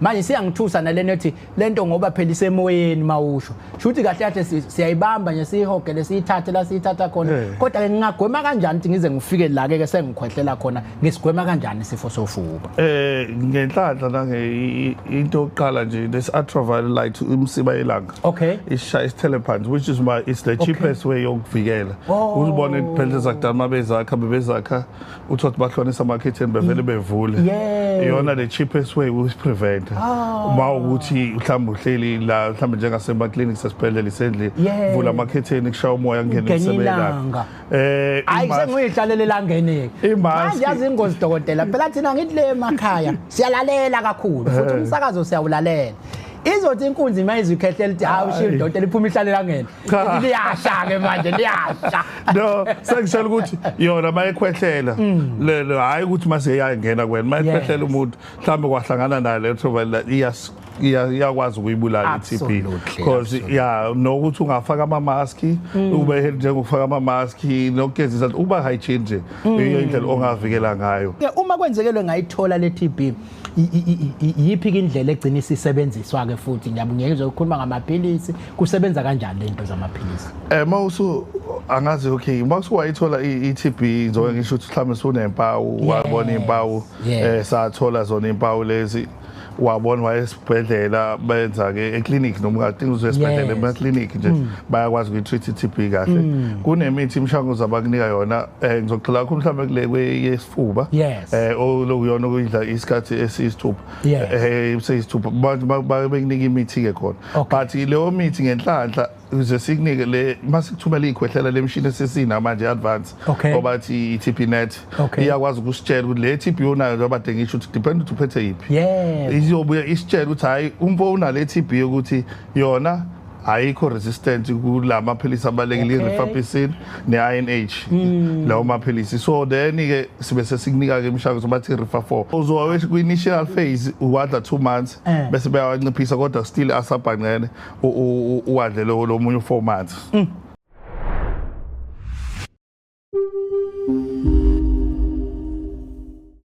manje siyangithusa nalena ethi lento ngoba phela isemoyeni mawusho shuthi kahle kahle siyayibamba nje sihogele siyithathe la siyithatha khona kodwa ke ngingagwema kanjani ukuthi ngize ngifike la ke sengikhwehlela khona ngisigwema kanjani isifo sofuba ngenhlanhla nange into oqala nje this ultraviolet light umsiba yelanga okay is telepants which is it's the cheapest way yokuvikela uzibone phela zakudala mabezakha bebezakha uthothi bahlonisa amakhetheni bevele bevule iyona the cheapest way we prevent uma ukuthi mhlawumbe uhleli la mhlawumbe njengasema clinics esibhedlela isendle vula amakhetheni kushaya umoya ngene emsebenzini hayi sengiyihlalele langene manje yazi ingozi dokotela phela thina ngithi le emakhaya siyalalela kakhulu futhi umsakazo siyawulalela izothi inkunzi mayizwe ikhehlela lithi hawu shield dokotela iphuma ihlalela ngene liyasha ke manje liyasha no sengishela ukuthi yona mayekhwehlela lelo hayi ukuthi mase yayingena kwena mayekhwehlela umuntu mhlambe kwahlangana nayo ultraviolet iyakwazi ukuyibulala iTB because nokuthi ungafaka ama mask ube njengokufaka ama mask nokugezisa uba hygiene nje indlela ongavikela ngayo uma kwenzekelwe ngayithola le TB yiphi indlela egcina isisebenziswa ke futhi ngiyabungeke uzokhuluma ngamaphilisi kusebenza kanjani lento zamaphilisi mawusu angazi okay mawusu wayithola iTB ngizoke ngisho ukuthi mhlawumbe sunempawu wabona impawu sathola zona impawu lezi wabona wayesibhedlela benza ke eclinic noma ungadinga uzesibhedlela emaclinic nje bayakwazi ukutreat iTB kahle kunemithi imshanguzo abakunika yona ngizocela kakhulu mhlawumbe kule yesifuba olokuyona okuyidla isikhathi esiyisithupha seyisithupha bekunika imithi ke khona but leyo mithi ngenhlanhla uze sikunike le masikuthumela ikhwehlela lemshini esesina manje advance obathi iTB net iyakwazi ukusitshela ukuthi le TB onayo njengoba ngisho ukuthi depend ukuthi uphethe yiphi izobuya isitshela ukuthi hayi umfo unale TB ukuthi yona ayikho resistant kulama philisi abalekile rifampicin ne-INH lawo maphilisi so then ke sibe sesikunika ke imishanguzo bathi rifa 4 uzowawe ku initial phase uwadla 2 months bese bayawanciphisa kodwa still asabhangene uwadle lo munye 4 months